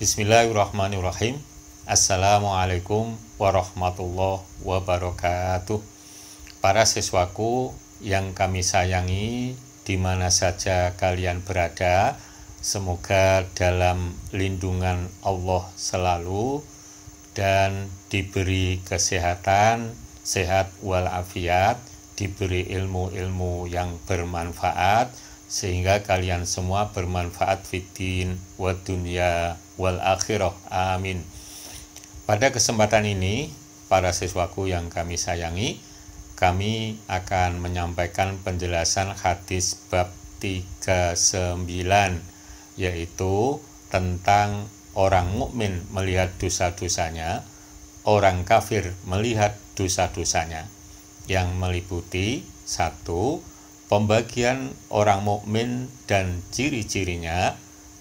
Bismillahirrahmanirrahim. Assalamualaikum warahmatullahi wabarakatuh. Para siswaku yang kami sayangi, di mana saja kalian berada, semoga dalam lindungan Allah selalu dan diberi kesehatan, sehat walafiat, diberi ilmu-ilmu yang bermanfaat, sehingga kalian semua bermanfaat fiddin wa dunya wal akhirah. Amin. Pada kesempatan ini, para siswaku yang kami sayangi, kami akan menyampaikan penjelasan hadis bab 39, yaitu tentang orang mukmin melihat dosa-dosanya, orang kafir melihat dosa-dosanya, yang meliputi 1. Pembagian orang mukmin dan ciri-cirinya.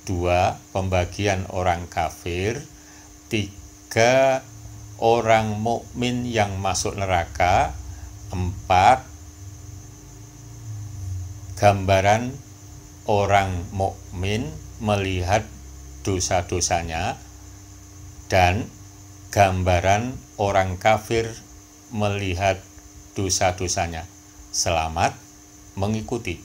2. Pembagian orang kafir. 3. Orang mukmin yang masuk neraka. 4. Gambaran orang mukmin melihat dosa-dosanya, dan gambaran orang kafir melihat dosa-dosanya. Selamat mengikuti.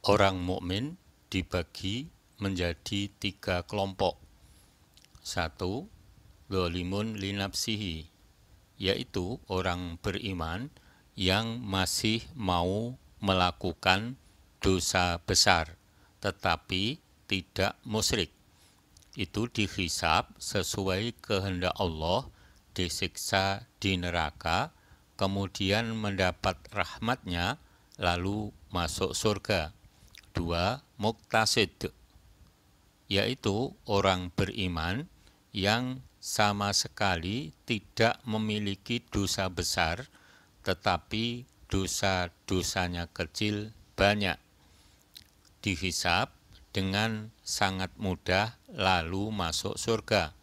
Orang mukmin dibagi menjadi 3 kelompok. 1. Dzalimun linafsihi, yaitu orang beriman yang masih mau melakukan dosa besar tetapi tidak musyrik. Itu dihisab sesuai kehendak Allah, disiksa di neraka, kemudian mendapat rahmatnya, lalu masuk surga. 2. Muqtasid, yaitu orang beriman yang sama sekali tidak memiliki dosa besar, tetapi dosa-dosanya kecil banyak. Dihisab dengan sangat mudah, lalu masuk surga.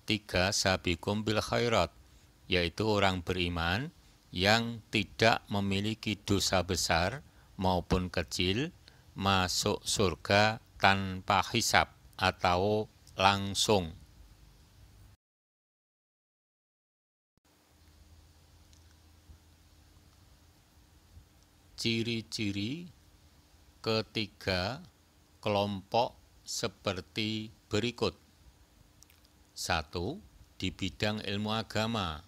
3. Sabiqum bil khairat, yaitu orang beriman yang tidak memiliki dosa besar maupun kecil, masuk surga tanpa hisab atau langsung. Ciri-ciri ketiga kelompok seperti berikut. 1. Di bidang ilmu agama.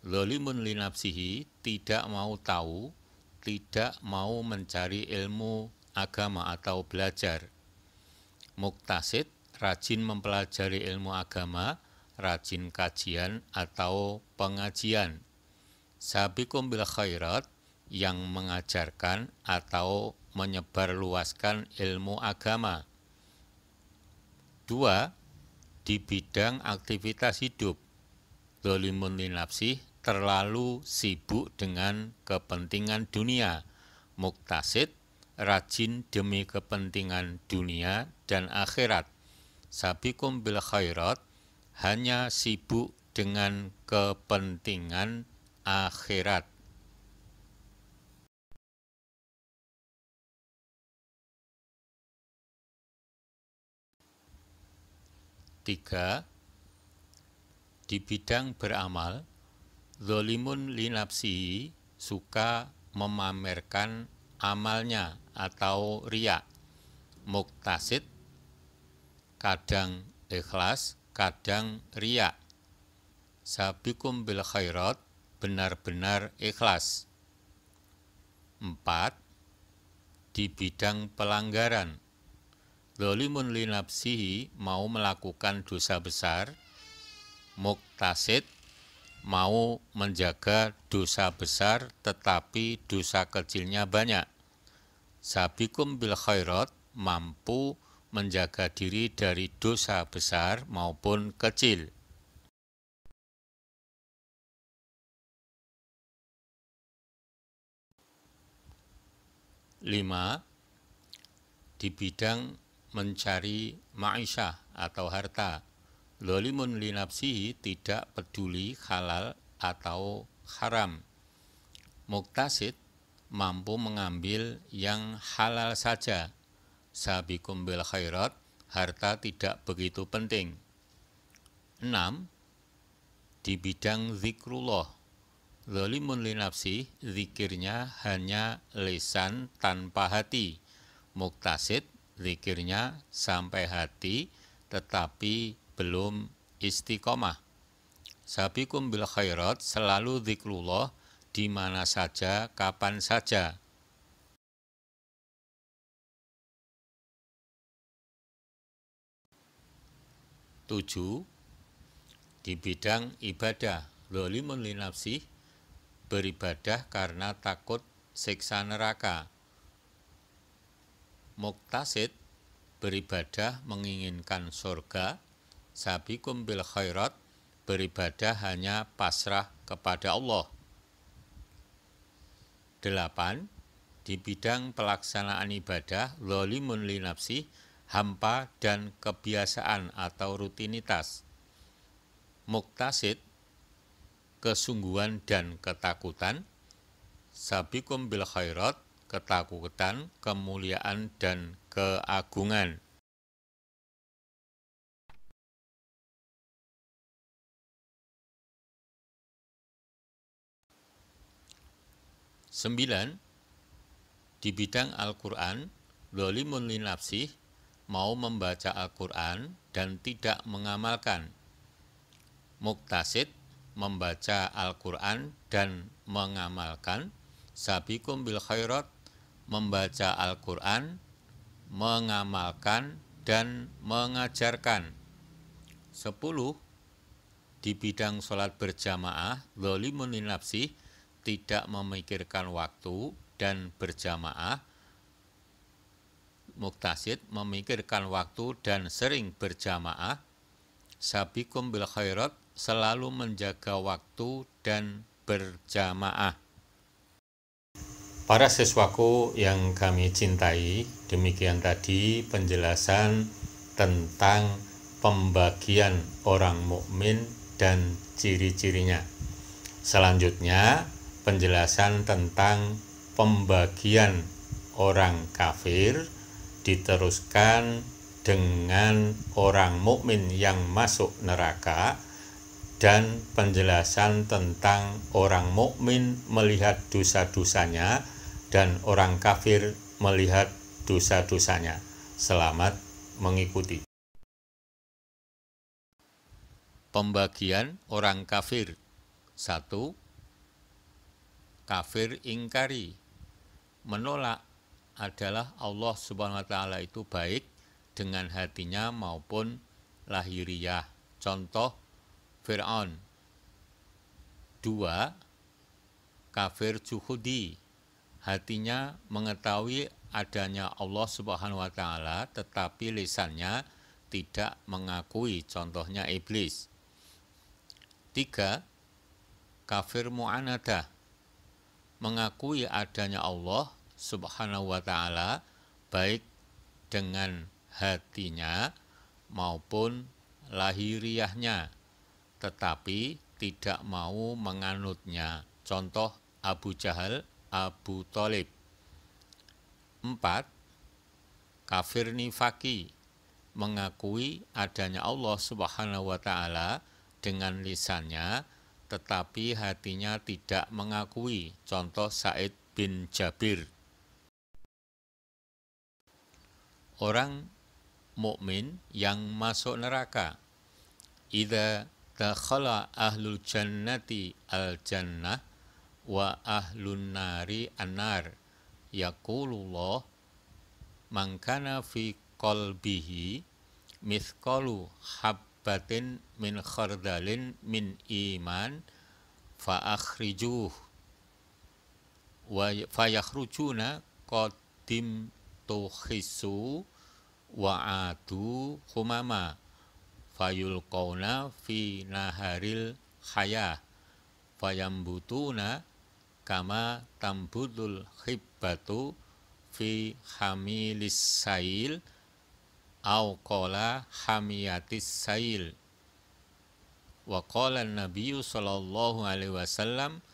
Dzalimun linafsihi, tidak mau tahu, tidak mau mencari ilmu agama atau belajar. Muqtasid, rajin mempelajari ilmu agama, rajin kajian atau pengajian. Sabiqum bil khairat, yang mengajarkan atau menyebarluaskan ilmu agama. 2. Di bidang aktivitas hidup. Dzalimun linafsih, terlalu sibuk dengan kepentingan dunia. Muqtasid, rajin demi kepentingan dunia dan akhirat. Sabiqum bil khairat, hanya sibuk dengan kepentingan akhirat. 3. Di bidang beramal, dzalimun linafsihi, suka memamerkan amalnya atau riya. Muqtasid, kadang ikhlas, kadang riya. Sabiqum bil khairat, benar-benar ikhlas. 4. Di bidang pelanggaran, dzalimun linafsihi, mau melakukan dosa besar. Muqtasid, mau menjaga dosa besar tetapi dosa kecilnya banyak. Sabiqum bil khairat, mampu menjaga diri dari dosa besar maupun kecil. 5. Di bidang mencari ma'isyah atau harta, dzalimun linafsihi, tidak peduli halal atau haram. Muqtasid, mampu mengambil yang halal saja. Sabiqum bil khairat, harta tidak begitu penting. 6. Di bidang zikrullah, zalimun li nafsi, zikirnya hanya lisan tanpa hati. Muktasid, zikirnya sampai hati tetapi belum istiqomah. Sabiqum bil khairat, selalu zikrullah di mana saja, kapan saja. 7. Di bidang ibadah, zalimun li nafsi, beribadah karena takut siksa neraka. Muktasid, beribadah menginginkan surga. Sabiqum bil khairat, beribadah hanya pasrah kepada Allah. 8. Di bidang pelaksanaan ibadah, zalimun li nafsi, hampa dan kebiasaan atau rutinitas. Muktasid, kesungguhan dan ketakutan. Sabiqum bil khairat, ketakutan, kemuliaan dan keagungan. 9. Di bidang Al-Quran, zalimun li nafsi, mau membaca Al-Quran dan tidak mengamalkan. Muktasid, membaca Al-Quran dan mengamalkan. Sabiqum bil khairat, membaca Al-Quran, mengamalkan dan mengajarkan. 10. Di bidang sholat berjamaah, zalimun li nafsi, tidak memikirkan waktu dan berjamaah. Muktasid, memikirkan waktu dan sering berjamaah. Sabiqum bil khairat, selalu menjaga waktu dan berjamaah. Para siswaku yang kami cintai, demikian tadi penjelasan tentang pembagian orang mukmin dan ciri-cirinya. Selanjutnya, penjelasan tentang pembagian orang kafir diteruskan dengan orang mukmin yang masuk neraka, dan penjelasan tentang orang mukmin melihat dosa-dosanya dan orang kafir melihat dosa-dosanya. Selamat mengikuti. Pembagian orang kafir. 1. Kafir ingkari, menolak adalah Allah Subhanahu wa Ta'ala itu baik dengan hatinya maupun lahiriah. Contoh Fir'aun. 2. Kafir juhudi, hatinya mengetahui adanya Allah Subhanahu wa Ta'ala tetapi lisannya tidak mengakui. Contohnya iblis. 3. Kafir mu'anadah, mengakui adanya Allah Subhanahu wa Ta'ala baik dengan hatinya maupun lahiriahnya, tetapi tidak mau menganutnya. Contoh Abu Jahal, Abu Thalib. 4. Kafir nifaki, mengakui adanya Allah Subhanahu wa Ta'ala dengan lisannya, tetapi hatinya tidak mengakui. Contoh Sa'id bin Jabir. Orang mukmin yang masuk neraka. Idza dakhala ahlul jannati al-jannah wa ahlun nari an-nar, yaqulullah man kana fi qalbihi mithqalu habbatin min khardalin min iman fa akhrijuh wa fayakhrujuna qadim tukhisu wa adu humama fayulqauna fi naharil hayah fayambutuna kama tambudul khibbatu fi hamilis sail au qala hamiyatis sail. Wa qala an-nabiyyu sallallahu alaihi wasallam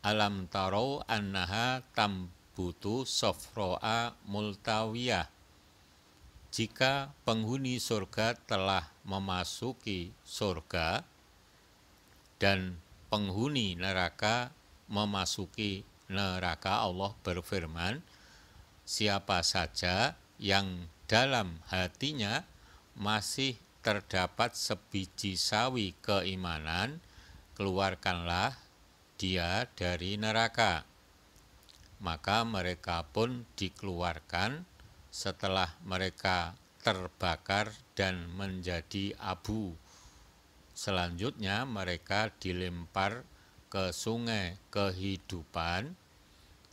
alam tarau annaha tambutu sofro'a multawiyah. Jika penghuni surga telah memasuki surga dan penghuni neraka memasuki neraka, Allah berfirman, siapa saja yang dalam hatinya masih terdapat sebiji sawi keimanan, keluarkanlah dia dari neraka. Maka mereka pun dikeluarkan setelah mereka terbakar dan menjadi abu. Selanjutnya mereka dilempar ke sungai kehidupan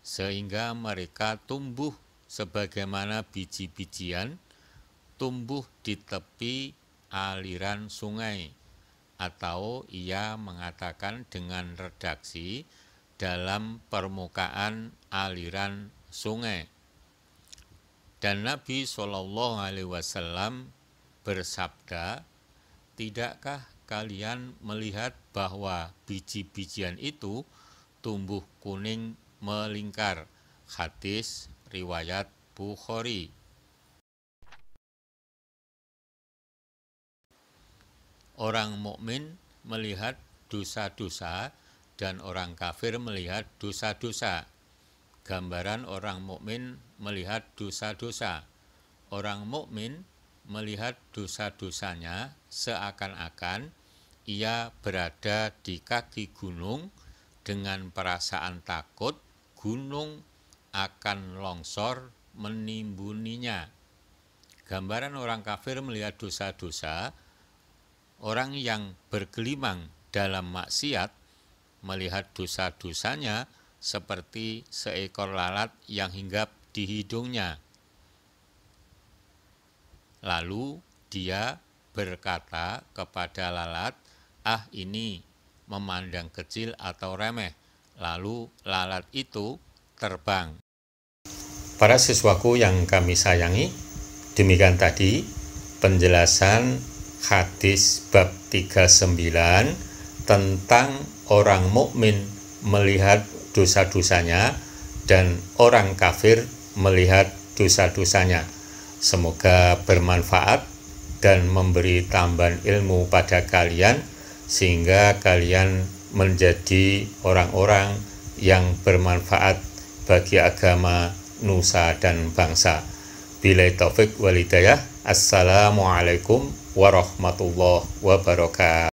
sehingga mereka tumbuh sebagaimana biji-bijian tumbuh di tepi aliran sungai. Atau ia mengatakan dengan redaksi dalam permukaan aliran sungai. Dan Nabi SAW bersabda, tidakkah kalian melihat bahwa biji-bijian itu tumbuh kuning melingkar? Hadis riwayat Bukhari. Orang mukmin melihat dosa-dosa dan orang kafir melihat dosa-dosa. Gambaran orang mukmin melihat dosa-dosa. Orang mukmin melihat dosa-dosanya seakan-akan ia berada di kaki gunung dengan perasaan takut gunung akan longsor menimbuninya. Gambaran orang kafir melihat dosa-dosa. Orang yang bergelimang dalam maksiat melihat dosa-dosanya seperti seekor lalat yang hinggap di hidungnya. Lalu dia berkata kepada lalat, "Ah, ini memandang kecil atau remeh." Lalu lalat itu terbang. Para siswaku yang kami sayangi, demikian tadi penjelasan hadis bab 39 tentang orang mukmin melihat dosa-dosanya dan orang kafir melihat dosa-dosanya. Semoga bermanfaat dan memberi tambahan ilmu pada kalian sehingga kalian menjadi orang-orang yang bermanfaat bagi agama, nusa dan bangsa. Billahi taufik wal hidayah. Assalamualaikum warahmatullahi wabarakatuh.